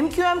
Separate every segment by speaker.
Speaker 1: MQM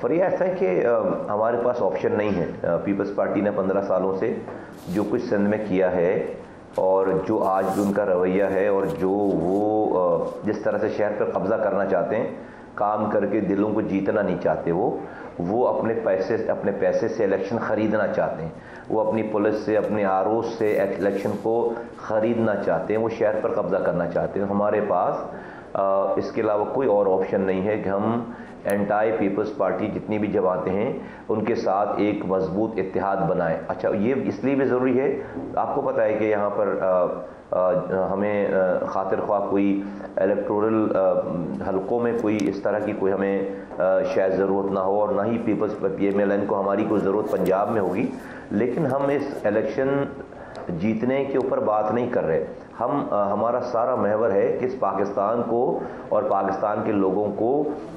Speaker 2: فریہ ایسا ہے کہ ہمارے پاس آپشن نہیں ہے. پیپلز پارٹی نے 15 سالوں سے جو کچھ سندھ میں کیا ہے اور جو آج بھی ان کا رویہ ہے اور جو وہ جس طرح سے شہر پر قبضہ کرنا چاہتے ہیں, کام کر کے دلوں کو جیتنا نہیں چاہتے, وہ اپنے پیسے سے الیکشن خریدنا چاہتے ہیں, وہ اپنی پولیس سے, اپنے آروز سے الیکشن کو خریدنا چاہتے ہیں, وہ شہر پر قبضہ کرنا چاہتے ہیں. ہمارے پاس اس کے علاوہ کوئی اور آپشن نہیں ہے کہ ہم اینٹائی پیپلز پارٹی جتنی بھی جماعتیں ہیں ان کے ساتھ ایک مضبوط اتحاد بنائیں. اچھا, یہ اس لیے بھی ضروری ہے, آپ کو پتہ ہے کہ یہاں پر ہمیں خاطر خواہ کوئی الیکٹورل حلقوں میں کوئی اس طرح کی کوئی ہمیں شاید ضرورت نہ ہو, اور نہ ہی پیپلز PMLN کو ہماری کوئی ضرورت پنجاب میں ہوگی, لیکن ہم اس الیکشن جیتنے کے اوپر بات نہیں کر رہے. ہمارا سارا محور ہے کہ اس پاکستان کو اور پاکستان کے لوگوں کو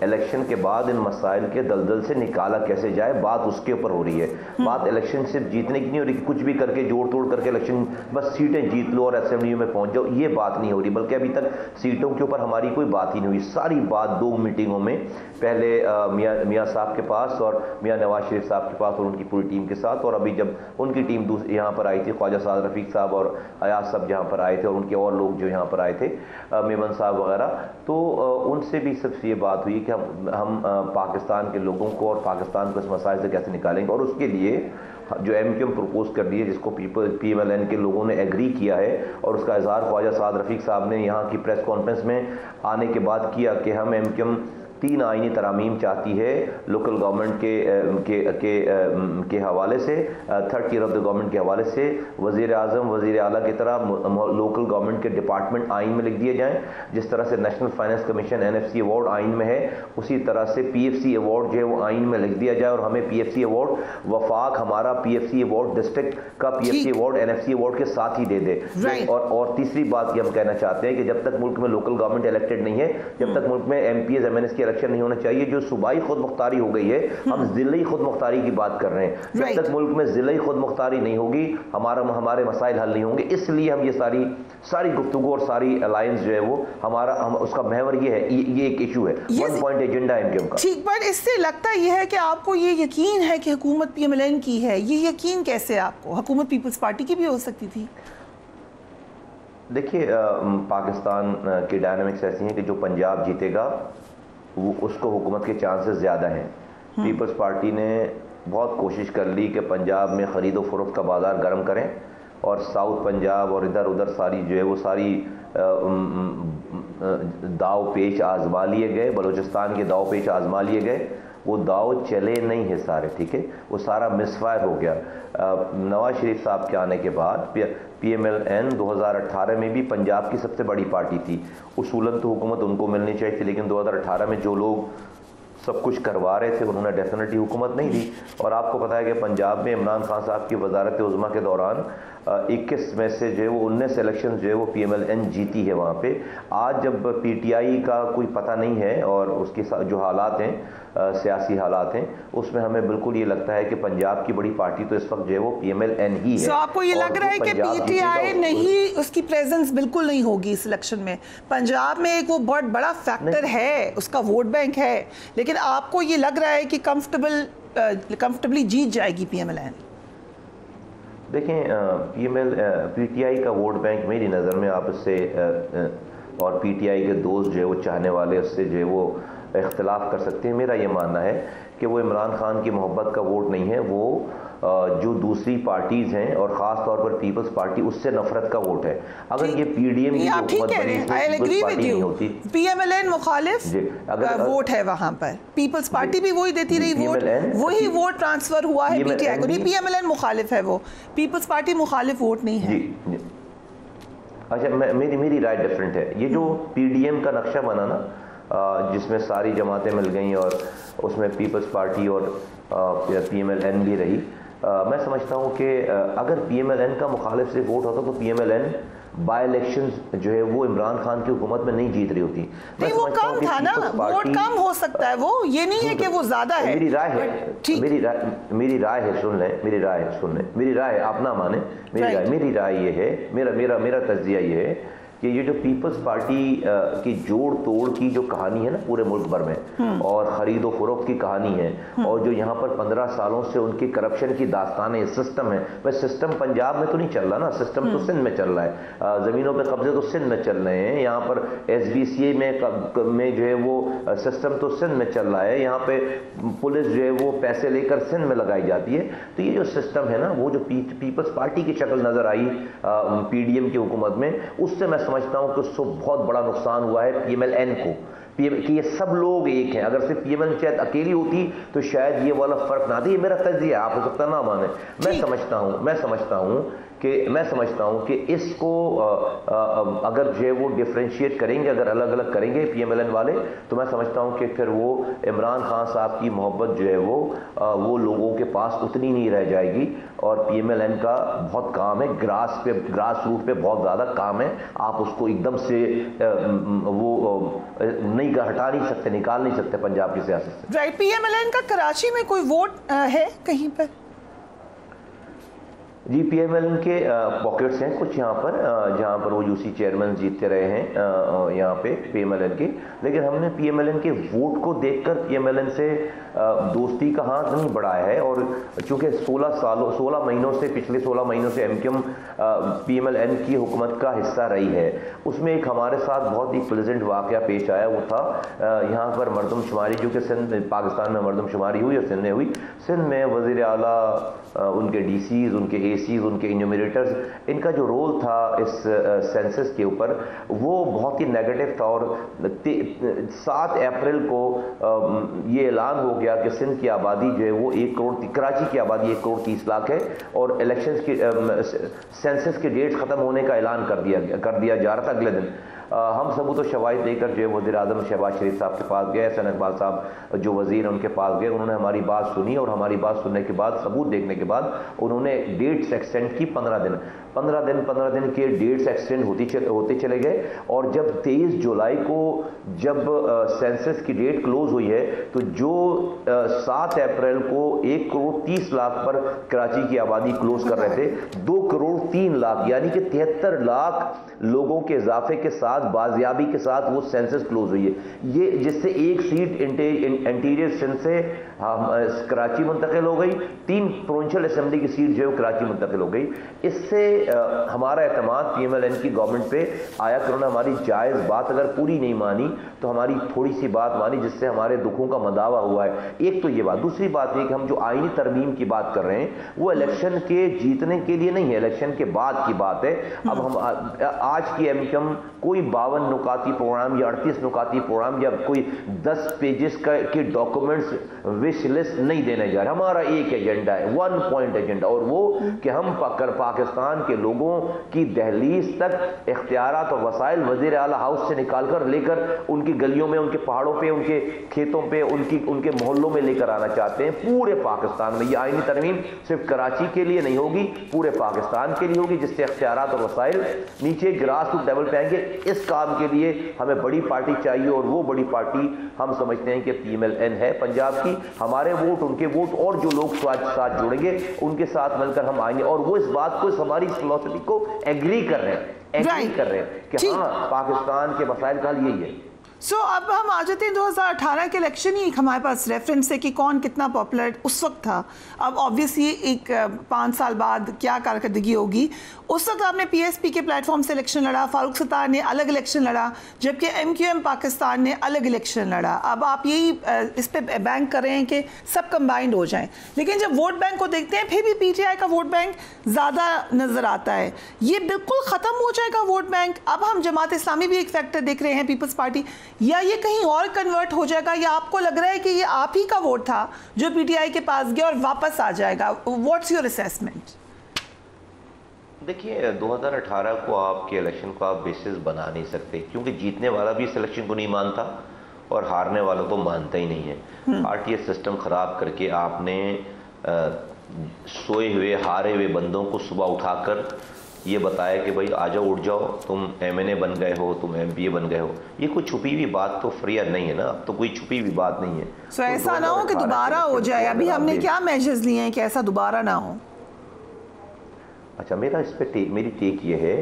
Speaker 2: الیکشن کے بعد ان مسائل کے دلدل سے نکالا کیسے جائے, بات اس کے اوپر ہو رہی ہے. بات الیکشن صرف جیتنے کی نہیں ہو رہی کہ کچھ بھی کر کے جوڑ توڑ کر کے الیکشن بس سیٹیں جیت لو اور اسمبلیوں میں پہنچ جاؤ, یہ بات نہیں ہو رہی, بلکہ ابھی تک سیٹوں کے اوپر ہماری کوئی بات ہی نہیں ہوئی. ساری بات 2 میٹنگوں میں, پہلے میاں صاحب کے پاس اور میاں نواز شریف صاحب کے پاس اور ان کی پوری ٹیم کے ساتھ, اور ابھی جب ان کی ٹیم یہاں پر آئی تھی, خواجہ سعد رفیق صاحب اور ایاز صاحب جہاں پر آئے تھے اور ان کے اور لوگ جو یہاں پر آئے تھے, میمن صاحب وغیرہ, تو ان سے بھی صرف یہ بات ہوئی کہ ہم پاکستان کے لوگوں کو اور پاکستان کو اس مسائل سے کیسے نکالیں گے, اور اس کے لیے جو MQM پروپوز کر دی ہے, جس کو PMLN کے لوگوں نے ایگری کیا ہے, اور اس کا اظہار خواجہ سعد رفیق صاحب نے یہاں کی پریس کانفرنس میں آنے کے بعد کیا کہ ہم MQM 3 آئینی ترامیم چاہتی ہے لوکل گورنمنٹ کے حوالے سے, 3rd tier of the government کے حوالے سے. وزیر اعظم, وزیر اعلیٰ کی طرح لوکل گورنمنٹ کے ڈپارٹمنٹ آئین میں لکھ دیے جائیں, جس طرح سے national finance commission NFC award آئین میں ہے, اسی طرح سے PFC ایوارڈ جو ہے وہ آئین میں لکھ دیا جائے, اور ہمیں PFC ایوارڈ وفاق ہمارا PFC ایوارڈ ڈسٹرکٹ کا PFC ایوارڈ NFC ایوارڈ کے ساتھ ہی دے دے. اور تیسری بات یہ ہم کہنا چاہتے ہیں کہ جب تک ملک میں لوکل گورنمنٹ الیکٹڈ نہیں ہے, جب تک ملک میں MPs MNs کی الیکشن نہیں ہونا چاہیے, جو صوبائی خود مختاری ہو گئی ہے, ہم ضلعی خود مختاری کی بات کر رہے ہیں, جب تک ملک میں ضلعی خود مختاری نہیں ہوگی ہمارے مسائل حل نہیں ہوں گے. اس لیے ہم یہ ساری گفتگو اور ساری الائنس جو ہے وہ اس کا محور یہ ہے, یہ ایک ایشو ہے, 1 پوائنٹ ایجنڈا ہے MQM کا.
Speaker 1: ٹھیک, بٹ اس سے لگتا یہ ہے کہ آپ کو یہ یقین ہے کہ حکومت PMLN کی ہے, یہ یقین کیسے آپ کو؟ حکومت پیپلز پارٹی کی بھی ہو سکتی تھی.
Speaker 2: دیکھیے, پاکستان کے ڈائنامکس ایسی ہیں کہ جو پنجاب جیتے گا وہ اس کو حکومت کے چانسز زیادہ ہیں. پیپلز پارٹی نے بہت کوشش کر لی کہ پنجاب میں خرید و فروخت کا بازار گرم کریں, اور ساؤتھ پنجاب اور ادھر ساری جو ہے وہ ساری داؤ پیچ آزما لیے گئے, بلوچستان کے داؤ پیچ آزما لیے گئے, وہ داؤ چلے نہیں ہیں سارے, ٹھیک ہے, وہ سارا مس فائر ہو گیا. نواز شریف صاحب کے آنے کے بعد PMLN 2018 میں بھی پنجاب کی سب سے بڑی پارٹی تھی. اصولاً تو حکومت ان کو ملنی چاہیے تھی, لیکن 2018 میں جو لوگ سب کچھ کروا رہے تھے انہوں نے ڈیفینیٹلی حکومت نہیں دی. اور آپ کو پتہ ہے کہ پنجاب میں عمران خان صاحب کی وزارت عظمیٰ کے دوران 21 میں سے جو ہے وہ 19 الیکشن جو ہے وہ PMLN جیتی ہے وہاں پہ. آج جب PTI کا کوئی پتہ نہیں ہے اور اس کے جو حالات ہیں, سیاسی حالات ہیں, اس میں ہمیں بالکل یہ لگتا ہے کہ پنجاب کی بڑی پارٹی تو اس وقت جو ہے وہ PMLN ہی ہے.
Speaker 1: تو آپ کو یہ لگ رہا ہے کہ PTI نہیں, اس کی پریزنس بالکل نہیں ہوگی اس الیکشن میں؟ پنجاب میں ایک وہ بہت بڑا فیکٹر ہے, اس کا ووٹ بینک ہے, لیکن آپ کو یہ لگ رہا ہے کہ کمفرٹبلی جیت جائے گی PMLN؟
Speaker 2: دیکھیں, PTI کا ووٹ بینک میری نظر میں آپ اس سے اور PTI کے دوست جو ہے وہ چاہنے والے اس سے جو ہے وہ اختلاف کر سکتے ہیں. میرا یہ ماننا ہے کہ وہ عمران خان کی محبت کا ووٹ نہیں ہے, وہ جو دوسری پارٹیز ہیں اور خاص طور پر پیپلز پارٹی, اس سے نفرت کا ووٹ ہے. اگر یہ PDM کی حکومت بنی اس میں پیپلز پارٹی نہیں ہوتی,
Speaker 1: PMLN مخالف ووٹ ہے وہاں پر, پیپلز پارٹی بھی وہی دیتی رہی ووٹ, وہی ووٹ ٹرانسفر ہوا ہے PTI کو. نہیں, PMLN مخالف ہے, وہ پیپلز پارٹی مخالف ووٹ نہیں ہے.
Speaker 2: جی, اچھا, میری رائے ڈیفرنٹ ہے. یہ جو PDM کا نقشہ بنا نا, جس میں ساری جماعتیں مل گئیں اور اس میں پیپلز پارٹی اور PMLN بھی رہی, میں سمجھتا ہوں کہ اگر PMLN کا مخالف سے ووٹ ہوتا تو PMLN بائی الیکشنز جو ہے وہ عمران خان کی حکومت میں نہیں جیت رہی ہوتی.
Speaker 1: نہیں, وہ کم تھا نا, ووٹ کم ہو سکتا ہے, وہ یہ نہیں ہے کہ وہ زیادہ ہے.
Speaker 2: میری رائے ہے, میری رائے ہے, سن لیں, میری رائے آپ نہ مانیں, میری رائے یہ ہے, میرا تجزیہ یہ ہے کہ یہ جو پیپلز پارٹی کی جوڑ توڑ کی جو کہانی ہے نا پورے ملک بھر میں، اور خرید و فروخت کی کہانی ہے، اور جو یہاں پر 15 سالوں سے ان کی کرپشن کی داستان ہے، سسٹم ہے، بس سسٹم پنجاب میں تو نہیں چل رہا نا، سسٹم تو سندھ میں چل رہا ہے، زمینوں پہ قبضے تو سندھ میں چل رہے ہیں، یہاں پر SBCA میں جو ہے وہ سسٹم تو سندھ میں چل رہا ہے، یہاں پہ پولیس جو ہے وہ پیسے لے کر سندھ میں لگائی جاتی ہے. تو یہ جو سسٹم ہے نا، وہ جو پیپلز پارٹی کی شکل نظر آئی PDM کی حکومت میں، اس سے میں سمجھتا ہوں کہ اس کو بہت بڑا نقصان ہوا ہے PMLN کو، کہ یہ سب لوگ ایک ہیں. اگر صرف PMLN شاید اکیلی ہوتی تو شاید یہ والا فرق نہ آتا. یہ میرا تجزیہ ہے، آپ ہو سکتا نہ مانے. میں سمجھتا ہوں کہ اس کو اگر جو ہے وہ ڈفرینشیٹ کریں گے، اگر الگ الگ کریں گے PMLN والے، تو میں سمجھتا ہوں کہ پھر وہ عمران خان صاحب کی محبت جو ہے وہ لوگوں کے پاس اتنی نہیں رہ جائے گی. اور PMLN کا بہت کام ہے، گراس روٹ پہ بہت زیادہ کام ہے. آپ اس کو ایک دم سے وہ نہیں ہٹا نہیں سکتے، نکال نہیں سکتے پنجاب کی سیاست سے.
Speaker 1: رائٹ. PMLN کا کراچی میں کوئی ووٹ ہے کہیں پر؟
Speaker 2: جی PMLN کے پاکٹس ہیں کچھ یہاں پر، جہاں پر وہ UC چیئرمین جیتتے رہے ہیں یہاں پہ PMLN کے. لیکن ہم نے PMLN کے ووٹ کو دیکھ کر PMLN سے دوستی کا ہاتھ نہیں بڑھایا ہے. اور چونکہ 16 مہینوں سے پچھلے 16 مہینوں سے MQM PMLN کی حکومت کا حصہ رہی ہے. اس میں ایک ہمارے ساتھ بہت ہی پلیزنٹ واقعہ پیش آیا. وہ تھا یہاں پر مردم شماری، جو کہ سندھ پاکستان میں مردم شماری ہوئی اور سندھ میں ہوئی. سندھ میں وزیر اعلیٰ، ان کے DCs، ان کے ACs، ان کے انیومریٹرز، ان کا جو رول تھا اس سینسس کے اوپر وہ بہت ہی نیگیٹو تھا. اور 7 اپریل کو یہ اعلان ہو گیا کہ سندھ کی آبادی جو ہے وہ 1 کروڑ، کراچی کی آبادی 1 کروڑ 30 لاکھ ہے، اور الیکشنز کی سینسس کی ڈیٹ ختم ہونے کا اعلان کر دیا جا رہا تھا اگلے دن. ہم ثبوت و شواہد لے کر جو ہے وزیر اعظم شہباز شریف صاحب کے پاس گئے، حسن اقبال صاحب جو وزیر ہیں ان کے پاس گئے. انہوں نے ہماری بات سنی، اور ہماری بات سننے کے بعد، ثبوت دیکھنے کے بعد، انہوں نے ڈیٹس ایکسٹینڈ کی 15 دن کے ڈیٹس ایکسٹینڈ ہوتے چلے گئے. اور جب 23 جولائی کو جب سینسس کی ڈیٹ کلوز ہوئی ہے، تو جو 7 اپریل کو 1 کروڑ 30 لاکھ پر کراچی کی آبادی کلوز کر رہے تھے، 2 کروڑ 3 لاکھ یعنی کہ 73 لاکھ لوگوں کے اضافے کے ساتھ، بازیابی کے ساتھ وہ سینسس کلوز ہوئی ہے. یہ جس سے 1 سیٹ انٹیریئر سندھ سے کراچی منتقل ہو گئی، 3 پروونشل اسمبلی کی سیٹ جو ہے وہ کراچی منتقل ہو گئی. اس سے ہمارا اعتماد PMLN کی گورنمنٹ پہ آیا کہ انہوں نے ہماری جائز بات اگر پوری نہیں مانی تو ہماری تھوڑی سی بات مانی، جس سے ہمارے دکھوں کا مداوع ہوا ہے. ایک تو یہ بات. دوسری بات یہ کہ ہم جو آئینی ترمیم کی بات کر رہے ہیں وہ الیکشن کے جیتنے کے لیے نہیں ہے، الیکشن کے بعد کی بات ہے. اب ہم آج کی MQM کوئی 52 نکاتی پروگرام یا 38 نکاتی پروگرام یا کوئی 10 پیجز کے ڈاکومنٹس وش لسٹ نہیں دینے جا رہے. ہمارا ایک ایجنڈا ہے، 1 پوائنٹ ایجنڈا، اور وہ کہ ہم پاکستان کے لوگوں کی دہلیز تک اختیارات اور وسائل وزیر اعلیٰ ہاؤس سے نکال کر لے کر ان کی گلیوں میں، ان کے پہاڑوں پہ، ان کے کھیتوں پہ، ان کے محلوں میں لے کر آنا چاہتے ہیں پورے پاکستان میں. یہ آئینی ترمیم صرف کراچی کے لیے نہیں ہوگی، پورے پاکستان کے لیے ہوگی، جس سے اختیارات اور وسائل نیچے گراس روٹ لیول پہ آئیں گے. اس کام کے لیے ہمیں بڑی پارٹی چاہیے، اور وہ بڑی پارٹی ہم سمجھتے ہیں کہ PMLN ہے پنجاب کی. ہمارے ووٹ، ان کے ووٹ، اور جو لوگ ساتھ جوڑیں گے ان کے ساتھ مل کر ہم آئیں گے. اور وہ اس بات کو، اس ہماری فلسفی کو ایگری کر رہے ہیں کہ ہاں پاکستان کے مسائل کا حل یہی ہے.
Speaker 1: اب ہم آ جاتے ہیں 2018 کے الیکشن ہی ہمارے پاس ریفرنس ہے کہ کون کتنا پاپولر اس وقت تھا. اب آبویسلی ایک 5 سال بعد کیا کارکردگی ہوگی. اس وقت آپ نے PSP کے پلیٹ فارم سے الیکشن لڑا، فاروق ستار نے الگ الیکشن لڑا، جبکہ MQM پاکستان نے الگ الیکشن لڑا. اب آپ یہی اس پہ بینک کر رہے ہیں کہ سب کمبائنڈ ہو جائیں، لیکن جب ووٹ بینک کو دیکھتے ہیں پھر بھی PTI کا ووٹ بینک زیادہ نظر آتا ہے. یہ بالکل ختم ہو جائے گا ووٹ بینک؟ اب ہم جماعت اسلامی بھی ایک فیکٹر دیکھ رہے ہیں، پیپلز پارٹی، یا یہ کہیں اور کنورٹ ہو جائے گا، یا آپ کو لگ رہا ہے کہ یہ آپ ہی کا ووٹ تھا جو PTI کے پاس گیا اور واپس آ جائے گا؟ What's your assessment?
Speaker 2: دیکھیے 2018 کو آپ کے الیکشن کو آپ بیسس بنا نہیں سکتے، کیونکہ جیتنے والا بھی اس الیکشن کو نہیں مانتا اور ہارنے والا تو مانتا ہی نہیں ہے. RTS سسٹم خراب کر کے آپ نے سوئے ہوئے ہارے ہوئے بندوں کو صبح اٹھا کر یہ بتایا کہ بھائی آ جاؤ، اٹھ جاؤ، تم MNA بن گئے ہو، تم MPA بن گئے ہو. یہ کوئی چھپی ہوئی بات تو فریاد نہیں ہے نا، اب تو کوئی چھپی ہوئی بات نہیں ہے.
Speaker 1: سو ایسا نہ ہو کہ دوبارہ ہو جائے. ابھی ہم نے کیا میجرز لیے ہیں کہ ایسا دوبارہ نہ ہو؟
Speaker 2: اچھا، میرا اس پہ میری ٹیک یہ ہے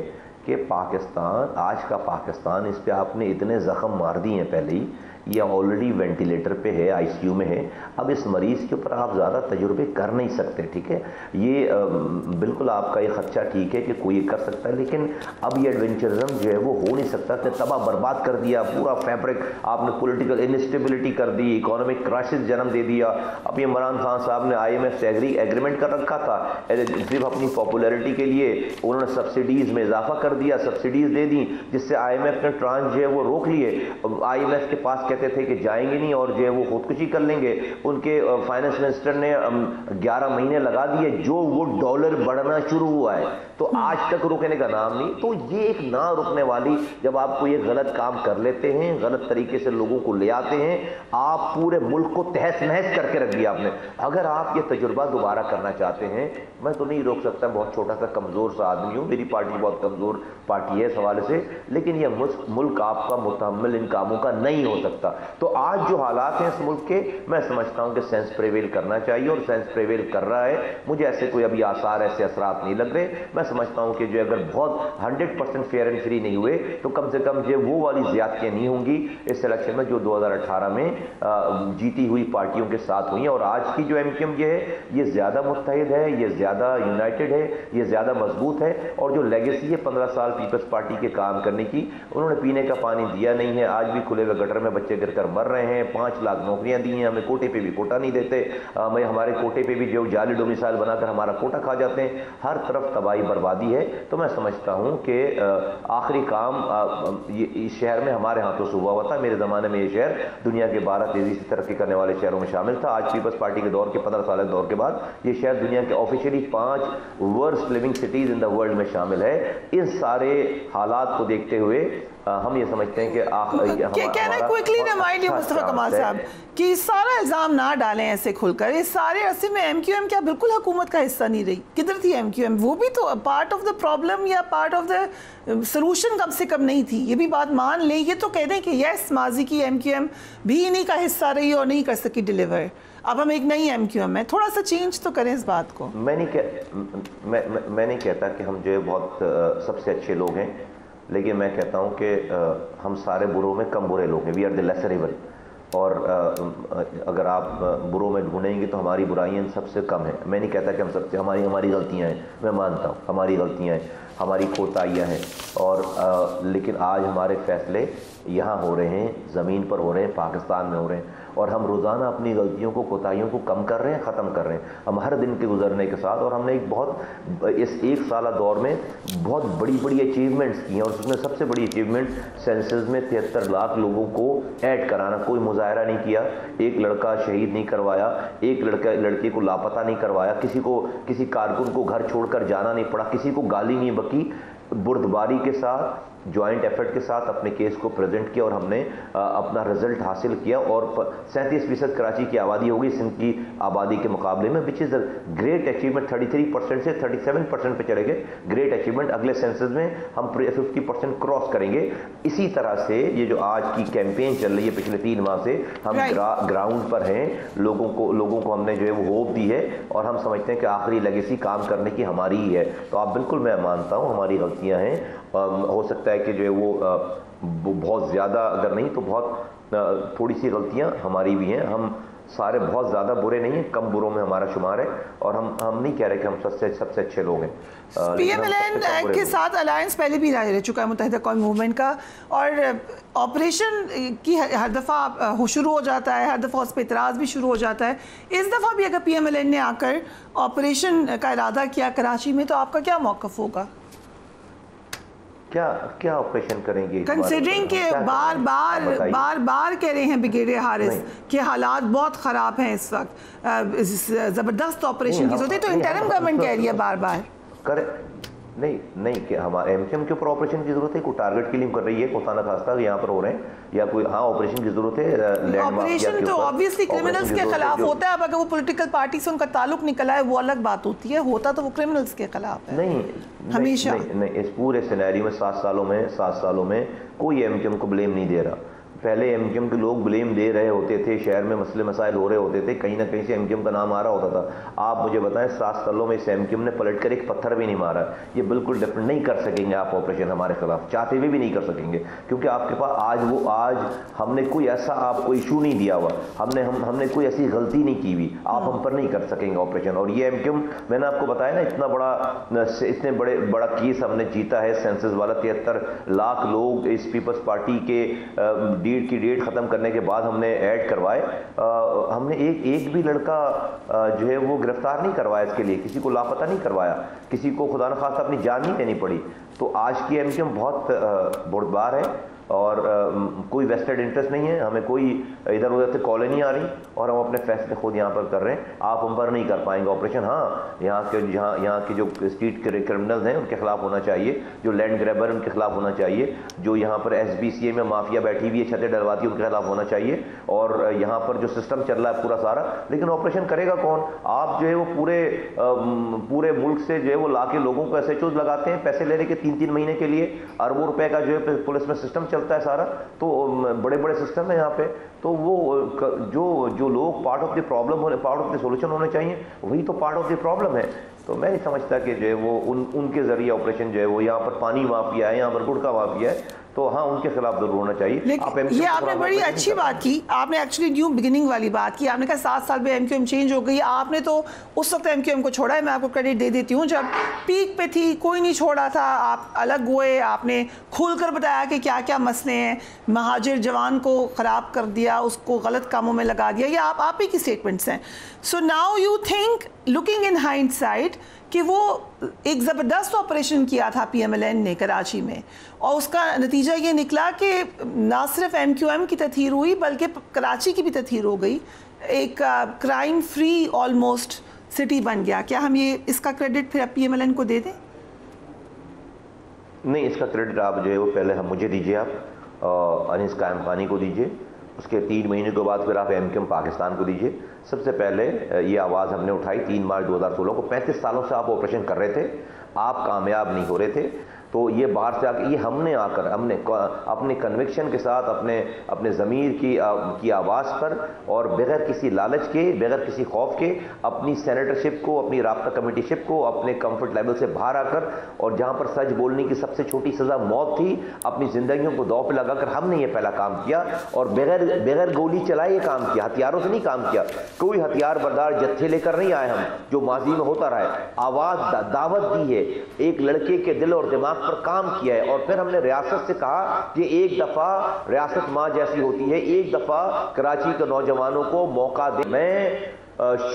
Speaker 2: کہ پاکستان آج کا پاکستان، اس پہ آپ نے اتنے زخم مار دیے ہیں پہلے ہی، یہ آلریڈی وینٹیلیٹر پہ ہے، آئی سی یو میں ہے، اب اس مریض کے اوپر آپ زیادہ تجربے کر نہیں سکتے، ٹھیک ہے؟ یہ بالکل آپ کا یہ خدشہ ٹھیک ہے کہ کوئی یہ کر سکتا ہے، لیکن اب یہ ایڈونچرزم جو ہے وہ ہو نہیں سکتا کہ تباہ برباد کر دیا پورا فیبرک، آپ نے پولیٹیکل انسٹیبلٹی کر دی، اکانومک کرائسس جنم دے دیا۔ اب یہ عمران خان صاحب نے آئی ایم ایف سے ایگریمنٹ کر رکھا تھا، صرف اپنی پاپولیرٹی کے لیے انہوں نے سبسڈیز میں اضافہ کر دیا، سبسڈیز دے دیں، جس سے آئی ایم ایف نے ٹرانچ جو ہے وہ روک لیے۔ آئی ایم ایف کے پاس کہتے تھے کہ جائیں گے نہیں اور جو ہے وہ خودکشی کر لیں گے، ان کے فائنانس منسٹر نے 11 مہینے لگا دیے، جو وہ ڈالر بڑھنا شروع ہوا ہے تو آج تک رکنے کا نام نہیں۔ تو یہ ایک نہ رکنے والی، جب آپ کو یہ غلط کام کر لیتے ہیں، غلط طریقے سے لوگوں کو لے آتے ہیں، آپ پورے ملک کو تہس نہس کر کے رکھ دیا آپ نے۔ اگر آپ یہ تجربہ دوبارہ کرنا چاہتے ہیں، میں تو نہیں روک سکتا، بہت چھوٹا سا کمزور سا آدمی ہوں، میری پارٹی بہت کمزور پارٹی ہے اس حوالے سے، لیکن یہ ملک آپ کا متحمل ان کاموں کا نہیں ہو سکتا۔ تو آج جو حالات ہیں اس ملک کے، میں سمجھتا ہوں کہ سینس پریویل کرنا چاہیے، اور سینس پریویل کر رہا ہے۔ مجھے ایسے کوئی ابھی آثار، ایسے اثرات نہیں لگ رہے۔ میں سمجھتا ہوں کہ جو اگر بہت 100% فیئر اینڈ فری نہیں ہوئے تو کم سے کم جو وہ والی زیادتیاں نہیں ہوں گی اس الیکشن میں جو 2018 میں جیتی ہوئی پارٹیوں کے ساتھ ہوئی ہیں۔ اور آج کی جو ایم کیو ایم یہ ہے، یہ زیادہ متحد ہے، یہ زیادہ یونائٹڈ ہے، یہ زیادہ مضبوط ہے، اور جو لیگیسی ہے 15 سال پیپلز پارٹی کے کام کرنے کی، انہوں نے پینے کا پانی دیا نہیں ہے، آج بھی کھلے ہوئے گٹر میں بچے گر کر مر رہے ہیں، 5 لاکھ نوکریاں دی ہیں، ہمیں کوٹے پہ بھی کوٹا نہیں دیتے، ہمارے کوٹے پہ بھی جو جعلی ڈومیسائل بنا کر ہمارا کوٹا کھا جاتے ہیں، ہر طرف تباہی بربادی ہے۔ تو میں سمجھتا ہوں کہ آخری کام اس شہر میں ہمارے ہاتھوں سے ہوا تھا۔ میرے زمانے میں یہ شہر دنیا کے 12 تیزی سے ترقی کرنے والے شہروں میں شامل تھا۔ آج پیپلز پارٹی کے دور کے 15 سال کے دور کے بعد یہ شہر دنیا کے officially 5 worst living cities in the world میں شامل ہے۔ اس سارے حالات کو دیکھتے ہوئے ہم یہ سمجھتے ہیں کہ
Speaker 1: مصطفیٰ کمال صاحب کہ سارا الزام نہ ڈالیں ایسے کھل کر، اس سارے عرصے میں ایم کیو ایم کیا بالکل حکومت کا حصہ نہیں رہی؟ کدھر تھی ایم کیو ایم؟ وہ بھی تو پارٹ آف دا پرابلم یا پارٹ آف دا سلوشن کم سے کم نہیں تھی؟ یہ بھی بات مان لیں، یہ تو کہہ دیں کہ یس ماضی کی ایم کیو ایم بھی انہی کا حصہ رہی اور نہیں کر سکی ڈیلیور، اب ہم ایک نئی ایم کیو ایم ہے، تھوڑا سا چینج تو کریں اس بات کو۔
Speaker 2: میں نہیں کہتا کہ ہم جو ہے بہت سب سے اچھے لوگ ہیں، لیکن میں کہتا ہوں کہ ہم سارے بروں میں کم برے لوگ ہیں، we are the lesser evil, اور اگر آپ بروں میں ڈھونڈیں گے تو ہماری برائیاں سب سے کم ہیں۔ میں نہیں کہتا کہ ہم سب سے، ہماری غلطیاں ہیں، میں مانتا ہوں ہماری غلطیاں ہیں، ہماری کوتاہیاں ہیں، اور لیکن آج ہمارے فیصلے یہاں ہو رہے ہیں، زمین پر ہو رہے ہیں، پاکستان میں ہو رہے ہیں، اور ہم روزانہ اپنی غلطیوں کو، کوتاہیوں کو کم کر رہے ہیں، ختم کر رہے ہیں ہم ہر دن کے گزرنے کے ساتھ۔ اور ہم نے اس 1 سالہ دور میں بہت بڑی اچیومنٹس کی ہیں، اور اس میں سب سے بڑی اچیومنٹ سینسز میں 73 لاکھ لوگوں کو ایڈ کرانا۔ کوئی مظاہرہ نہیں کیا، ایک لڑکا شہید نہیں کروایا، ایک لڑکے کو لاپتہ نہیں کروایا، کسی کارکن کو گھر چھوڑ کر جانا نہیں پڑا، کسی کو گالی نہیں بکی، بردباری کے ساتھ، جوائنٹ ایفرٹ کے ساتھ اپنے کیس کو پریزنٹ کیا، اور ہم نے اپنا رزلٹ حاصل کیا، اور 37% کراچی کی آبادی ہوگی سندھ کی آبادی کے مقابلے میں، وچ از اے گریٹ اچیومنٹ۔ 33% سے 37% پہ چلے گئے، گریٹ اچیومنٹ۔ اگلے سینسس میں ہم 50% کراس کریں گے۔ اسی طرح سے یہ جو آج کی کیمپین چل رہی ہے پچھلے 3 ماہ سے، ہم گراؤنڈ پر ہیں، لوگوں کو ہم نے جو ہے وہ ہوپ دی ہے، اور ہم سمجھتے ہیں کہ آخری لیگیسی کام کرنے کی ہماری ہی ہے۔ تو آپ بالکل، میں مانتا ہوں ہماری غلطیاں ہیں، ہو سکتا ہے کہ جو ہے وہ بہت زیادہ، اگر نہیں تو بہت تھوڑی سی غلطیاں ہماری بھی ہیں۔ ہم سارے بہت زیادہ برے نہیں ہیں، کم بروں میں ہمارا شمار ہے، اور ہم نہیں کہہ رہے کہ ہم سب سے اچھے لوگ ہیں۔
Speaker 1: پی ایم ایل این کے ساتھ الائنس پہلے بھی رہ چکا ہے متحدہ قومی موومنٹ کا، اور آپریشن کی ہر دفعہ شروع ہو جاتا ہے، ہر دفعہ اس پہ اعتراض بھی شروع ہو جاتا ہے۔ اس دفعہ بھی اگر پی ایم ایل این نے آ کر آپریشن کا ارادہ کیا کراچی میں، تو آپ کا کیا موقف ہوگا؟
Speaker 2: کیا آپریشن کریں گے؟
Speaker 1: کنسیڈرنگ کہ بار کہہ رہے ہیں بریگیڈیئر حارث کہ حالات بہت خراب ہیں اس وقت، زبردست آپریشن کی ضرورت ہے، تو انٹرم گورنمنٹ کہہ رہی ہے بار
Speaker 2: نہیں کہ ہمارے ایم کیو ایم کے اوپر آپریشن کی ضرورت ہے، کوئی ٹارگٹ کلیم کر رہی ہے کوتانا خاصہ یہاں پر ہو رہے ہیں، یا کوئی آپریشن کی ضرورت ہے؟
Speaker 1: آپریشن تو آبویسلی کرمنلز کے خلاف ہوتا ہے، اب اگر وہ پولیٹیکل پارٹی سے ان کا تعلق نکلا ہے وہ الگ بات ہوتی ہے، ہوتا تو وہ کرمنلز کے خلاف ہے ہمیشہ۔
Speaker 2: نہیں، اس پورے سینیریو میں 7 سالوں میں کوئی ایم کیو ایم کو بلیم نہیں دے رہا، پہلے ایم کیو ایم کے لوگ بلیم دے رہے ہوتے تھے, شہر میں مسئلے مسائل ہو رہے ہوتے تھے, کہیں نہ کہیں سے ایم کیو ایم کا نام آ رہا ہوتا تھا. آپ مجھے بتائیں 7 سالوں میں اس ایم کیو ایم نے پلٹ کر ایک پتھر بھی نہیں مارا. یہ بالکل ڈفرنٹ نہیں کر سکیں گے آپ آپریشن ہمارے خلاف, چاہتے ہوئے بھی نہیں کر سکیں گے, کیونکہ آپ کے پاس آج ہم نے کوئی ایسا آپ کو ایشو نہیں دیا ہوا, ہم نے کوئی ایسی غلطی نہیں کی ہوئی, آپ ہم پر نہیں کر سکیں گے آپریشن. اور یہ ایم کیو ایم میں نے آپ کو بتایا نا, اتنے بڑا کیس ہم نے جیتا ہے سینسس والا. 73 لاکھ لوگ اس پیپلز پارٹی کے ڈیٹ ختم کرنے کے بعد ہم نے ایڈ کروائے. ہم نے ایک بھی لڑکا جو ہے وہ گرفتار نہیں کروایا, اس کے لیے کسی کو لاپتہ نہیں کروایا, کسی کو خدا نخواستہ اپنی جان نہیں دینی پڑی. تو آج کی ایم کیو ایم بہت بردبار ہے اور کوئی ویسٹڈ انٹرسٹ نہیں ہے, ہمیں کوئی ادھر ادھر سے کالیں نہیں آ رہی اور ہم اپنے فیصلے خود یہاں پر کر رہے ہیں. آپ ہم پر نہیں کر پائیں گے آپریشن. ہاں یہاں کے جو اسٹریٹ کرمنلز ہیں ان کے خلاف ہونا چاہیے, جو لینڈ گریبر ان کے خلاف ہونا چاہیے, جو یہاں پر SBCA میں مافیا بیٹھی ہوئی ہے چھتیں ڈلواتی ان کے خلاف ہونا چاہیے, اور یہاں پر جو سسٹم چل رہا ہے پورا سارا. لیکن آپریشن کرے گا کون؟ آپ جو ہے وہ پورے ملک سے جو ہے وہ لا کے لوگوں کو SHOs لگاتے ہیں پیسے لینے کے 3 مہینے کے لیے. اربوں روپے کا جو ہے پولیس میں سسٹم چلتا ہے سارا, تو بڑے سسٹم ہیں یہاں پہ. تو وہ جو لوگ پارٹ آف دی پرابلم ہونے, پارٹ آف دی سولوشن ہونے چاہیے, وہی تو پارٹ آف دی پرابلم ہے. تو میں نہیں سمجھتا کہ جو ہے وہ ان کے ذریعے آپریشن جو ہے وہ, یہاں پر پانی مافیا ہے, یہاں پر گٹکا مافیا ہے, تو ہاں ان کے خلاف ضرور ہونا چاہیے.
Speaker 1: یہ آپ نے بڑی اچھی بات کی, آپ نے ایکچولی نیو بگننگ والی بات کی. آپ نے کہا 7 سال میں ایم کیو ایم چینج ہو گئی. آپ نے تو اس وقت ایم کیو ایم کو چھوڑا ہے, میں آپ کو کریڈٹ دے دیتی ہوں. جب پیک پہ تھی کوئی نہیں چھوڑا تھا, آپ الگ ہوئے, آپ نے کھول کر بتایا کہ کیا کیا مسئلے ہیں, مہاجر جوان کو خراب کر دیا, اس کو غلط کاموں میں لگا دیا. یہ آپ ہی کی اسٹیٹمنٹس ہیں. So now you think looking in hind side کہ وہ ایک زبردست آپریشن کیا تھا PMLN نے کراچی میں, اور اس کا نتیجہ یہ نکلا کہ نہ صرف ایم کیو ایم کی تطہیر ہوئی بلکہ کراچی کی بھی تطہیر ہو گئی, ایک کرائم فری آلموسٹ سٹی بن گیا. کیا ہم اس کا کریڈٹ پھر PMLN کو دے دیں؟
Speaker 2: نہیں, اس کا کریڈٹ آپ جو ہے وہ پہلے مجھے دیجیے, آپ انیس قائم خانی کو دیجیے, اس کے 3 مہینے کے بعد پھر آپ ایم کیو ایم پاکستان کو دیجیے. سب سے پہلے یہ آواز ہم نے اٹھائی 3 مارچ 2016 کو. 35 سالوں سے آپ آپریشن کر رہے تھے, آپ کامیاب نہیں ہو رہے تھے. تو یہ باہر سے یہ ہم نے اپنے کنوکشن کے ساتھ اپنے ضمیر کی آواز پر, اور بغیر کسی لالچ کے, بغیر کسی خوف کے, اپنی سینیٹرشپ کو, اپنی رابطہ کمیٹی شپ کو اپنے کمفرٹ لیول سے باہر آ کر, اور جہاں پر سچ بولنے کی سب سے چھوٹی سزا موت تھی, اپنی زندگیوں کو داؤ پہ لگا کر ہم نے یہ پہلا کام کیا, اور بغیر گولی چلائے یہ کام کیا, ہتھیاروں سے نہیں کام کیا. کوئی ہتھیار بردار جتھے لے کر نہیں آئے ہم, جو ماضی میں ہوتا رہا ہے. آواز دعوت دی ہے, ایک لڑکے کے دل اور دماغ پر کام کیا ہے, اور پھر ہم نے ریاست سے کہا کہ ایک دفعہ ریاست ماں جیسی ہوتی ہے, ایک دفعہ کراچی کے نوجوانوں کو موقع دے. میں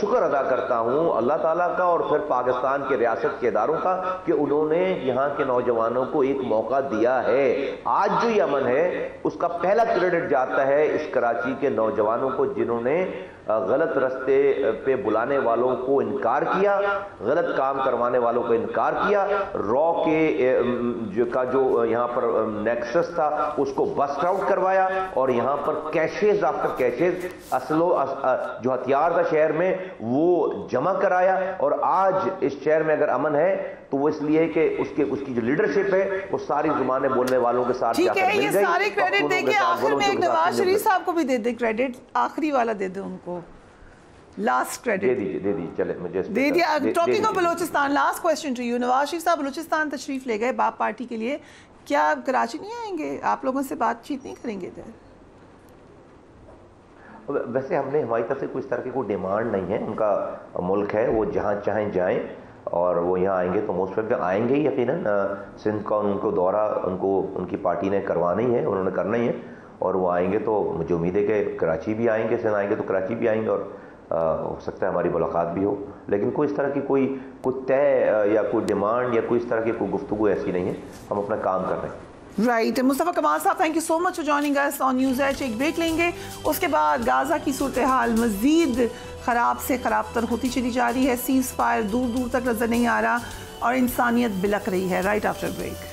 Speaker 2: شکر ادا کرتا ہوں اللہ تعالیٰ کا اور پھر پاکستان کے ریاست کے اداروں کا کہ انہوں نے یہاں کے نوجوانوں کو ایک موقع دیا ہے. آج جو یہ امن ہے اس کا پہلا کریڈٹ جاتا ہے اس کراچی کے نوجوانوں کو, جنہوں نے غلط رستے پہ بلانے والوں کو انکار کیا, غلط کام کروانے والوں کو انکار کیا, را کے جو یہاں پر نیکسس تھا اس کو بسٹ آؤٹ کروایا, اور یہاں پر کیشز آفٹر کیشز جو ہتھیار تھا شہر میں وہ جمع کرایا. اور آج اس شہر میں اگر امن ہے تو وہ اس لیے کہ اس کی جو لیڈرشپ ہے وہ ساری زبانیں بولنے والوں کے ساتھ جا کر مل گئی.
Speaker 1: یہ سارے کریڈٹ دے کے آخر میں ایک نواز شریف صاحب کو بھی دے دے کریڈٹ, آخری والا دے دے ان کو, لاسٹ کریڈٹ دے دیجیے. چلے مجھے دے دیا. Talking of Balochistan, last question to you. Nawaz Sharif صاحب بلوچستان تشریف لے گئے باپ پارٹی کے لیے, کیا کراچی نہیں آئیں گے, آپ لوگوں سے بات چیت نہیں کریں گے ادھر؟
Speaker 2: ویسے ہماری طرف سے کوئی اس طرح کی کوئی ڈیمانڈ نہیں ہے, ان کا ملک ہے, وہ جہاں چاہیں جائیں, اور وہ یہاں آئیں گے تو موسٹ ویلکم آئیں گے ہی یقیناً. سندھ کا ان کو دورہ ان کی پارٹی نے کروانا ہی ہے, انہوں نے کرنا ہی ہے, اور وہ آئیں گے تو مجھے امید ہے کہ کراچی بھی آئیں گے, سندھ آئیں گے تو کراچی بھی آئیں گے, اور ہو سکتا ہے ہماری ملاقات بھی ہو. لیکن کوئی اس طرح کی کوئی طے یا کوئی ڈیمانڈ یا کوئی اس طرح کی کوئی گفتگو ایسی نہیں ہے, ہم اپنا کام کر رہے ہیں.
Speaker 1: رائٹ. مصطفیٰ کمال صاحب, thank you so much for joining us on News Age. ایک بریک لیں گے, اس کے بعد غازہ کی صورتحال مزید خراب سے خراب تر ہوتی چلی جا رہی ہے, سیز فائر دور دور تک نظر نہیں آ رہا, اور انسانیت بلک رہی ہے. Right after break.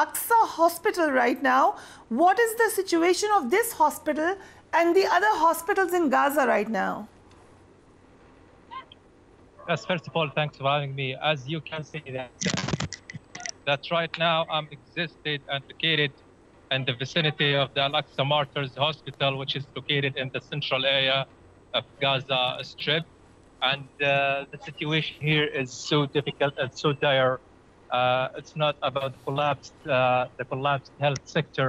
Speaker 1: Aqsa Hospital right now. What is the situation of this hospital and the other hospitals in Gaza right now?
Speaker 3: Yes, first of all, thanks for having me. As you can see that right now I'm existed and located in the vicinity of the Al-Aqsa Martyrs Hospital, which is located in the central area of Gaza Strip. And the situation here is so difficult and so dire. It's not about the collapsed health sector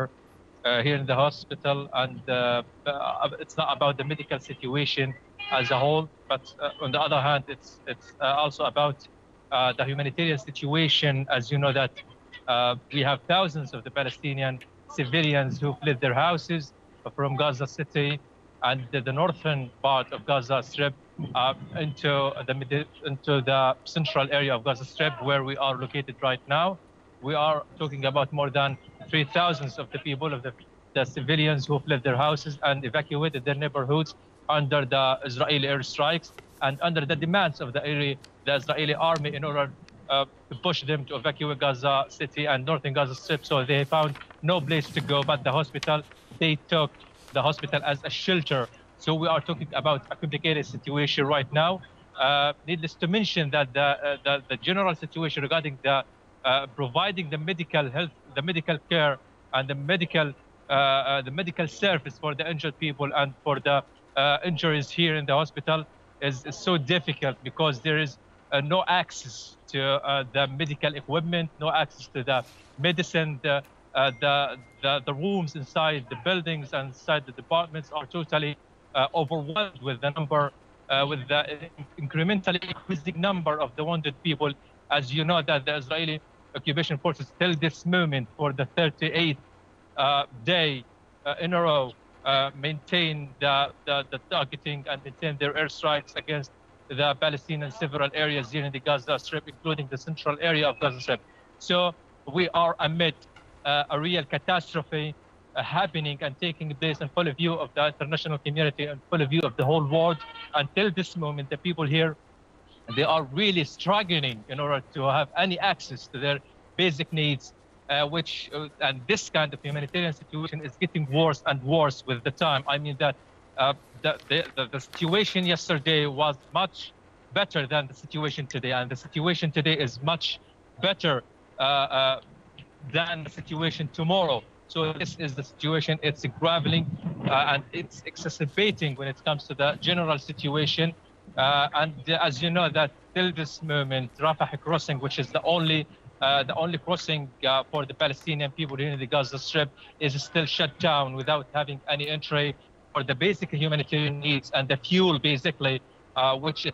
Speaker 3: here in the hospital, and it's not about the medical situation as a whole, but on the other hand, it's also about the humanitarian situation. As you know that we have thousands of the Palestinian civilians who fled their houses from Gaza City and the northern part of Gaza Strip into the central area of Gaza Strip, where we are located right now. We are talking about more than 3,000 of the people, of the civilians who fled their houses and evacuated their neighborhoods under the Israeli airstrikes and under the demands of the Israeli army in order to push them to evacuate Gaza City and northern Gaza Strip. So they found no place to go but the hospital. They took the hospital as a shelter. So we are talking about a complicated situation right now. Needless to mention that the general situation regarding the providing the medical health, the medical care, and the medical service for the injured people and for the injuries here in the hospital is so difficult because there is no access to the medical equipment, no access to the medicine. The rooms inside the buildings and inside the departments are totally overwhelmed with the number, with the incrementally increasing number of the wounded people. As you know that the Israeli occupation forces till this moment for the 38th day in a row maintain the targeting and maintain their airstrikes against the Palestinian several areas here in the Gaza Strip, including the central area of Gaza Strip. So we are amid a real catastrophe happening and taking place in full view of the international community and full view of the whole world. Until this moment, the people here, they are really struggling in order to have any access to their basic needs, and this kind of humanitarian situation is getting worse and worse with the time. I mean that the situation yesterday was much better than the situation today, and the situation today is much better than the situation tomorrow. So this is the situation. It's graveling and it's exacerbating when it comes to the general situation. And as you know, that till this moment, Rafah crossing, which is the only crossing for the Palestinian people in the Gaza Strip, is still shut down without having any entry for the basic humanitarian needs and the fuel, basically, which is.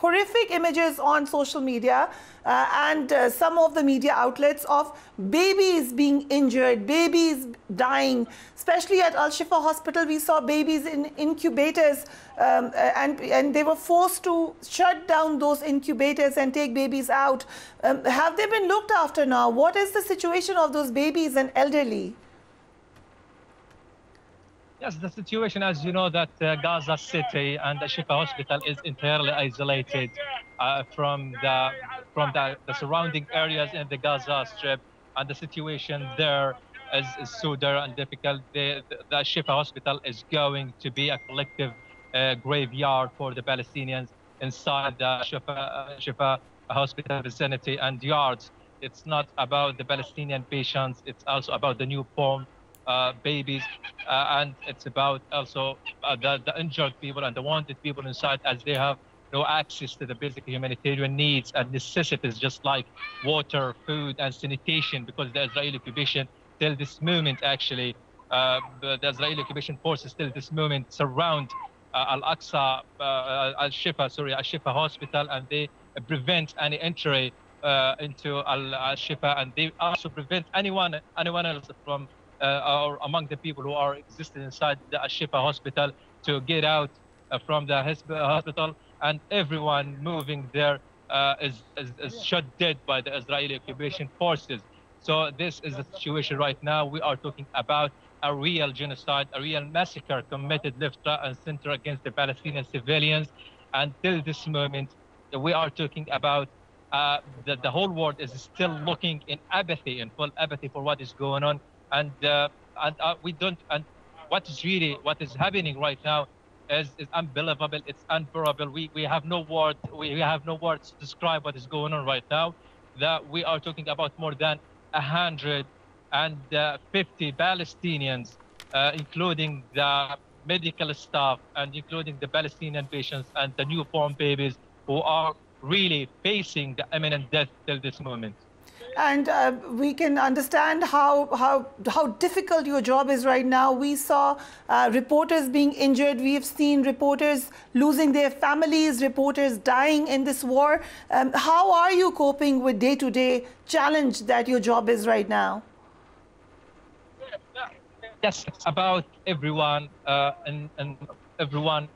Speaker 1: horrific images on social media and some of the media outlets of babies being injured, babies dying, especially at Al Shifa Hospital. We saw babies in incubators and they were forced to shut down those incubators and take babies out. Have they been looked after now? What is the situation of those babies and elderly?
Speaker 3: Yes, the situation, as you know, that Gaza City and the Shifa Hospital is entirely isolated from the surrounding areas in the Gaza Strip, and the situation there is so dire and difficult. The Shifa Hospital is going to be a collective graveyard for the Palestinians inside the Shifa Hospital vicinity and yards. It's not about the Palestinian patients, it's also about the newborn babies, and it's about also the injured people and the wanted people inside, as they have no access to the basic humanitarian needs and necessities, just like water, food, and sanitation, because the Israeli occupation till this moment, actually, the Israeli occupation forces till this moment surround Al-Aqsa, Al-Shifa Hospital, and they prevent any entry into Al-Shifa, and they also prevent anyone else from or among the people who are existing inside the Al-Shifa Hospital to get out from the hospital, and everyone moving there is shot dead by the Israeli occupation forces. So this is the situation right now. We are talking about a real genocide, a real massacre committed left, right, and center against the Palestinian civilians. Until this moment, we are talking about the whole world is still looking in apathy, in full apathy for what is going on. And we don't. And what is happening right now is unbelievable. It's unbearable. We have no words. We have no words to describe what is going on right now. That we are talking about more than 150 Palestinians, including the medical staff and including the Palestinian patients and the newborn babies, who are really facing the imminent death till this moment.
Speaker 1: And we can understand how difficult your job is right now. We saw reporters being injured. We have seen reporters losing their families, reporters dying in this war. How are you coping with day-to-day challenge that your job is right now?
Speaker 3: Yes, it's about everyone and everyone,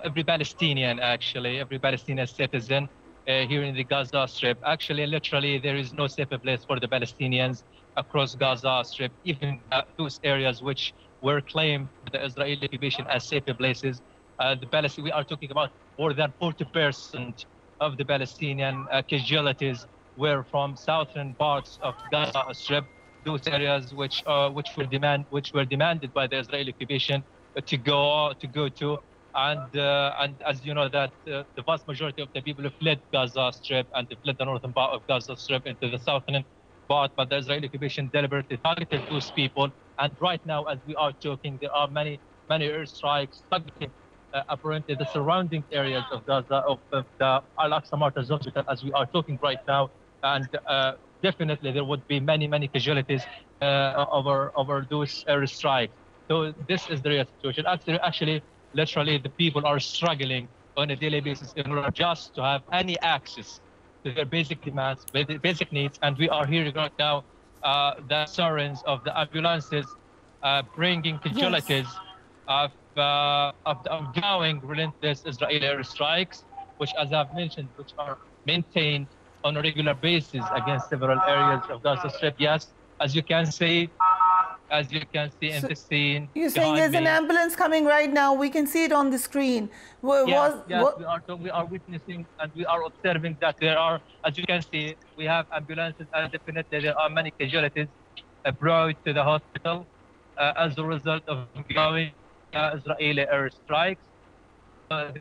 Speaker 3: every Palestinian, actually, every Palestinian citizen here in the Gaza Strip. Actually, literally, there is no safer place for the Palestinians across Gaza Strip, even those areas which were claimed by the Israeli occupation as safer places. We are talking about more than 40% of the Palestinian casualties were from southern parts of Gaza Strip, those areas which were demanded by the Israeli occupation to go to. And as you know, that the vast majority of the people who fled Gaza Strip and fled the northern part of Gaza Strip into the southern part, but the Israeli occupation deliberately targeted those people. And right now, as we are talking, there are many airstrikes targeting apparently the surrounding areas of Gaza, of the Al-Aqsa Martyrs Hospital, as we are talking right now. And definitely there would be many casualties over those airstrikes. So this is the real situation. Actually, literally, the people are struggling on a daily basis in order just to have any access to their basic demands, basic needs. And we are hearing right now the sirens of the ambulances bringing casualties of the ongoing relentless Israeli airstrikes, which, as I've mentioned, which are maintained on a regular basis against several areas of Gaza Strip. Yes, as you can see in the scene.
Speaker 1: You're saying there's an ambulance coming right now. We can see it on the screen.
Speaker 3: Yes, we are witnessing and we are observing that there are, as you can see, we have ambulances, and definitely there are many casualties brought to the hospital as a result of ongoing Israeli airstrikes.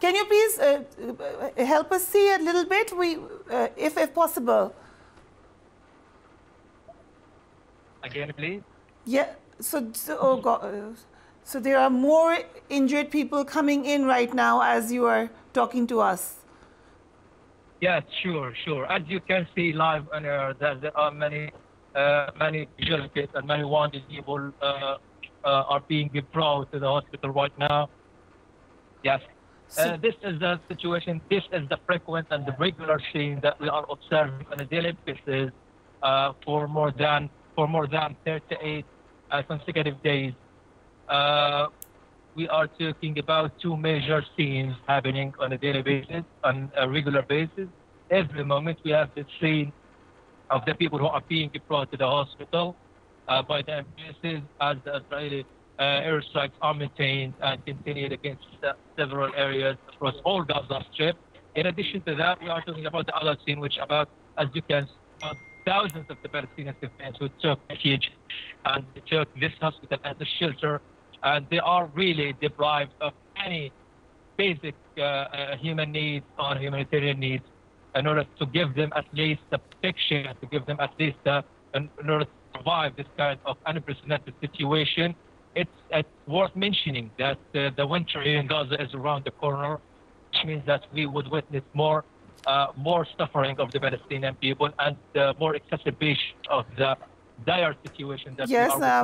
Speaker 1: can you please help us see a little bit if possible
Speaker 3: again please
Speaker 1: yeah oh God so there are more injured people coming in right now as you are talking to us.
Speaker 3: Yes, sure. As you can see live on air, there are many casualties and many wounded people are being brought to the hospital right now. Yes, this is the situation. This is the frequent and the regular scene that we are observing on a daily basis for more than 38 consecutive days. We are talking about two major scenes happening on a daily basis, on a regular basis. Every moment we have the scene of the people who are being brought to the hospital by the ambulances as the Israeli airstrikes are maintained and continued against several areas across all Gaza Strip. In addition to that, we are talking about the other scene, which about, as you can see, thousands of the Palestinian civilians who took refuge and took this hospital as a shelter. And they are really deprived of any basic human needs or humanitarian needs in order to give them at least the protection, to give them at least in order to survive this kind of unprecedented situation. It's worth mentioning that the winter here in Gaza is around the corner, which means that we would witness more suffering of the Palestinian people and more exacerbation of the dire situation that
Speaker 1: yes,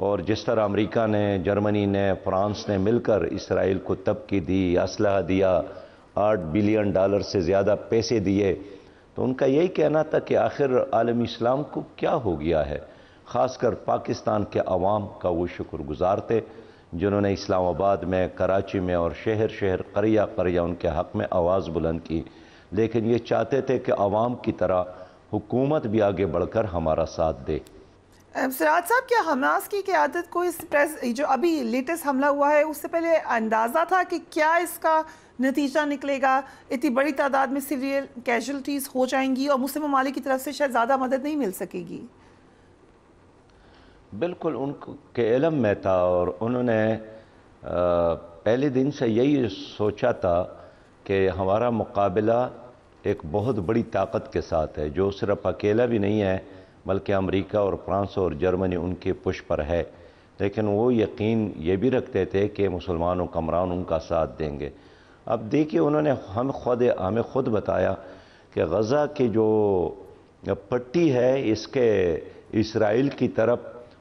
Speaker 4: اور جس طرح امریکہ نے، جرمنی نے، France نے مل کر اسرائیل کو تبکی دی، اسلحہ دیا، $8 بلین سے زیادہ پیسے دیے، تو ان کا یہی کہنا تھا کہ آخر عالم اسلام کو کیا ہو گیا ہے. خاص کر پاکستان کے عوام کا وہ شکر گزار تھے جنہوں نے اسلام آباد میں، کراچی میں اور شہر شہر، قریہ قریہ ان کے حق میں آواز بلند کی. لیکن یہ چاہتے تھے کہ عوام کی طرح حکومت بھی آگے بڑھ کر ہمارا ساتھ دے.
Speaker 1: سراج صاحب، کیا حماس کی قیادت کو اس جو ابھی لیٹسٹ حملہ ہوا ہے اس سے پہلے اندازہ تھا کہ کیا اس کا نتیجہ نکلے گا؟ اتنی بڑی تعداد میں سیویل کیجولٹیز ہو جائیں گی اور مسلم ممالک کی طرف سے شاید زیادہ مدد نہیں مل سکے گی.
Speaker 4: بالکل ان کے علم میں تھا، اور انہوں نے پہلے دن سے یہی سوچا تھا کہ ہمارا مقابلہ ایک بہت بڑی طاقت کے ساتھ ہے، جو صرف اکیلا بھی نہیں ہے بلکہ امریکہ اور فرانس اور جرمنی ان کے پش پر ہے. لیکن وہ یقین یہ بھی رکھتے تھے کہ مسلمان حکمران ان کا ساتھ دیں گے. اب دیکھیے، انہوں نے ہمیں خود بتایا کہ غزہ کی جو پٹی ہے، اس کے اسرائیل کی طرف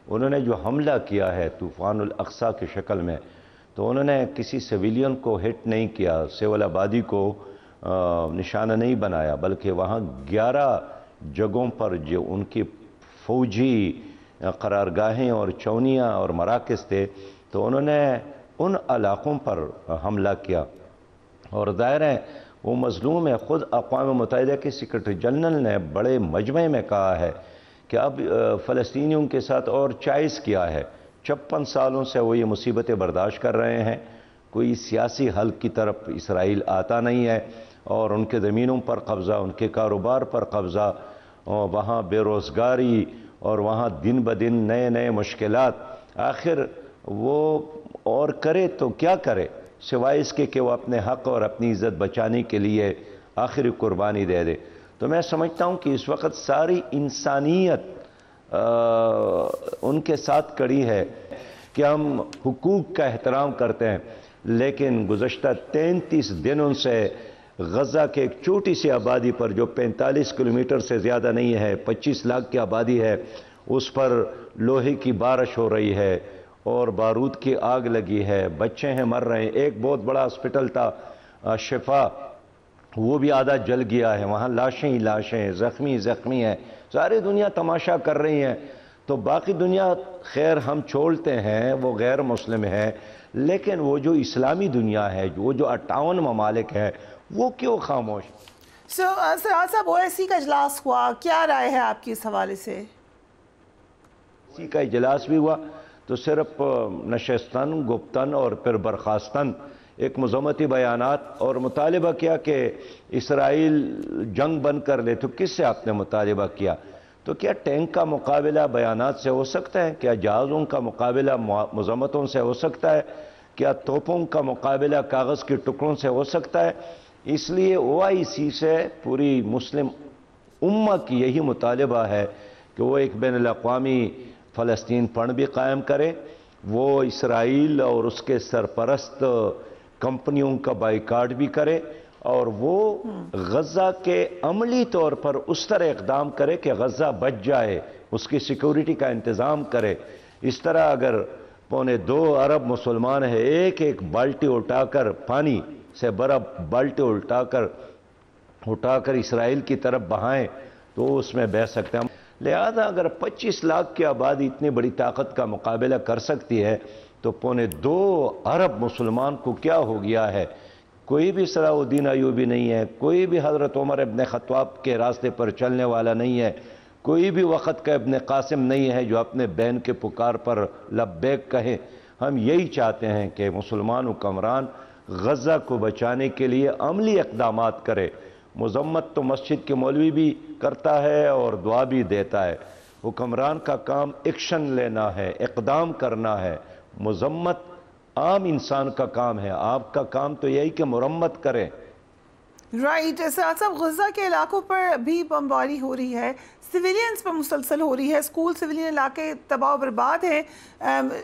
Speaker 4: انہوں نے جو حملہ کیا ہے طوفان الاقصی کی شکل میں، تو انہوں نے کسی سویلین کو ہٹ نہیں کیا، سول آبادی کو نشانہ نہیں بنایا، بلکہ وہاں 11 جگہوں پر جو ان کی فوجی قرارگاہیں اور چونیاں اور مراکز تھے، تو انہوں نے ان علاقوں پر حملہ کیا. اور ظاہر ہے وہ مظلوم ہے. خود اقوام متحدہ کے سیکرٹری جنرل نے بڑے مجمع میں کہا ہے کہ اب فلسطینیوں کے ساتھ اور چائس کیا ہے. 56 سالوں سے وہ یہ مصیبتیں برداشت کر رہے ہیں، کوئی سیاسی حل کی طرف اسرائیل آتا نہیں ہے، اور ان کے زمینوں پر قبضہ، ان کے کاروبار پر قبضہ، وہاں بے روزگاری اور وہاں دن بدن نئے نئے مشکلات. آخر وہ اور کرے تو کیا کرے سوائے اس کے کہ وہ اپنے حق اور اپنی عزت بچانے کے لیے آخری قربانی دے دے. تو میں سمجھتا ہوں کہ اس وقت ساری انسانیت ان کے ساتھ کڑی ہے کہ ہم حقوق کا احترام کرتے ہیں، لیکن گزشتہ 33 دنوں سے غزہ کے ایک چھوٹی سی آبادی پر جو 45 کلومیٹر سے زیادہ نہیں ہے، 25 لاکھ کی آبادی ہے، اس پر لوہے کی بارش ہو رہی ہے اور بارود کی آگ لگی ہے، بچے ہیں مر رہے ہیں. ایک بہت بڑا ہسپتال تھا شفا، وہ بھی آدھا جل گیا ہے، وہاں لاشیں ہی لاشیں، زخمی ہیں. ساری دنیا تماشا کر رہی ہیں. تو باقی دنیا خیر ہم چھوڑتے ہیں، وہ غیر مسلم ہے، لیکن وہ جو اسلامی دنیا ہے، وہ جو 58 ممالک ہے، وہ کیوں خاموش؟
Speaker 1: سراج صاحب، OIC کا اجلاس ہوا، کیا رائے ہے آپ کی اس حوالے سے؟
Speaker 4: اسی کا اجلاس بھی ہوا تو صرف نشستن، گفتن اور پھر برخاستن ایک مذمتی بیانات اور مطالبہ کیا کہ اسرائیل جنگ بند کر لے. تو کس سے آپ نے مطالبہ کیا؟ تو کیا ٹینک کا مقابلہ بیانات سے ہو سکتا ہے؟ کیا جہازوں کا مقابلہ مذمتوں سے ہو سکتا ہے؟ کیا توپوں کا مقابلہ کاغذ کے ٹکڑوں سے ہو سکتا ہے؟ اس لیے OIC سے پوری مسلم امہ کی یہی مطالبہ ہے کہ وہ ایک بین الاقوامی فلسطین فنڈ بھی قائم کرے، وہ اسرائیل اور اس کے سرپرست کمپنیوں کا بائیکاٹ بھی کرے، اور وہ غزہ کے عملی طور پر اس طرح اقدام کرے کہ غزہ بچ جائے، اس کی سیکیورٹی کا انتظام کرے. اس طرح اگر 2.25 ارب مسلمان ہیں، ایک بالٹی اٹھا کر، پانی سے برف بالٹی اٹھا کر اسرائیل کی طرف بہائیں تو اس میں بہ سکتے ہیں. لہذا اگر 25 لاکھ کی آبادی اتنی بڑی طاقت کا مقابلہ کر سکتی ہے تو 2.25 ارب مسلمان کو کیا ہو گیا ہے؟ کوئی بھی صلاح الدین ایوبی نہیں ہے، کوئی بھی حضرت عمر ابن خطاب کے راستے پر چلنے والا نہیں ہے، کوئی بھی وقت کا ابن قاسم نہیں ہے جو اپنے بین کے پکار پر لبیک کہے. ہم یہی چاہتے ہیں کہ مسلمان حکمران غزہ کو بچانے کے لیے عملی اقدامات کرے. مذمت تو مسجد کے مولوی بھی کرتا ہے اور دعا بھی دیتا ہے. حکمران کا کام ایکشن لینا ہے، اقدام کرنا ہے. مذمت عام انسان کا کام ہے، آپ کا کام تو یہی کہ مرمت کریں.
Speaker 1: رائٹ. سراج صاحب، غزہ کے علاقوں پر بھی بمباری ہو رہی ہے، سویلینز پر مسلسل ہو رہی ہے، اسکول سویلین علاقے تباہ و برباد ہیں،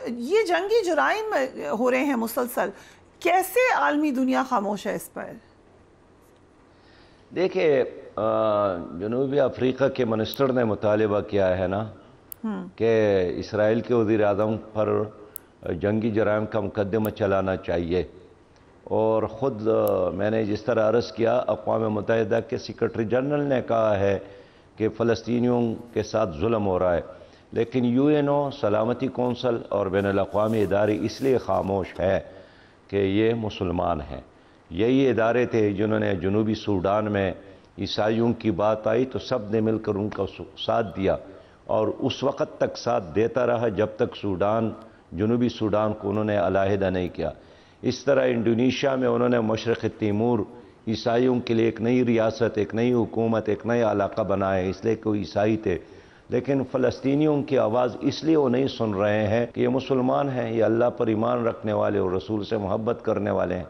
Speaker 1: یہ جنگی جرائم ہو رہے ہیں مسلسل. کیسے عالمی دنیا خاموش ہے اس پر؟
Speaker 4: دیکھیں، جنوبی افریقہ کے منسٹر نے مطالبہ کیا ہے نا کہ اسرائیل کے وزیر اعظم پر جنگی جرائم کا مقدمہ چلانا چاہیے، اور خود میں نے جس طرح عرض کیا، اقوام متحدہ کے سیکرٹری جنرل نے کہا ہے کہ فلسطینیوں کے ساتھ ظلم ہو رہا ہے، لیکن UN سلامتی کونسل اور بین الاقوامی ادارے اس لیے خاموش ہے کہ یہ مسلمان ہیں۔ یہی ادارے تھے جنہوں نے جنوبی سوڈان میں عیسائیوں کی بات آئی تو سب نے مل کر ان کا ساتھ دیا، اور اس وقت تک ساتھ دیتا رہا جب تک جنوبی سوڈان کو انہوں نے علیحدہ نہیں کیا۔ اس طرح انڈونیشیا میں انہوں نے مشرق تیمور عیسائیوں کے لیے ایک نئی ریاست، ایک نئی حکومت، ایک نیا علاقہ بنایا، اس لیے کہ وہ عیسائی تھے، لیکن فلسطینیوں کی آواز اس لیے وہ نہیں سن رہے ہیں کہ یہ مسلمان ہیں، یہ اللہ پر ایمان رکھنے والے اور رسول سے محبت کرنے والے ہیں۔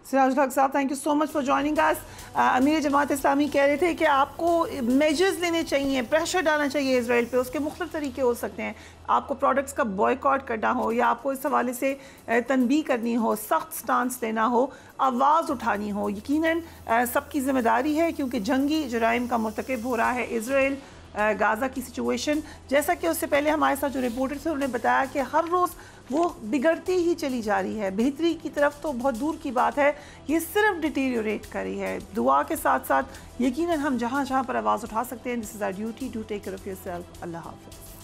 Speaker 1: سراج الحق صاحب، thank you so much for joining اس۔ امیر جماعت اسلامی کہہ رہے تھے کہ آپ کو میجرز لینے چاہیے، پریشر ڈالنا چاہیے اسرائیل پہ، اس کے مختلف طریقے ہو سکتے ہیں، آپ کو پروڈکٹس کا بوائیکاٹ کرنا ہو، یا آپ کو اس حوالے سے تنبیہ کرنی ہو، سخت سٹانس لینا ہو، آواز اٹھانی ہو۔ یقیناً سب کی ذمہ داری ہے، کیونکہ جنگی جرائم کا مرتکب ہو رہا ہے اسرائیل۔ غازہ کی سچویشن، جیسا کہ اس سے پہلے ہمارے ساتھ جو رپورٹر تھے انہوں نے بتایا کہ ہر روز وہ بگڑتی ہی چلی جا رہی ہے، بہتری کی طرف تو بہت دور کی بات ہے، یہ صرف ڈیٹیریوریٹ کر رہی ہے۔ دعا کے ساتھ ساتھ یقیناً ہم جہاں جہاں پر آواز اٹھا سکتے ہیں، this is our duty, do take care of yourself. اللہ حافظ۔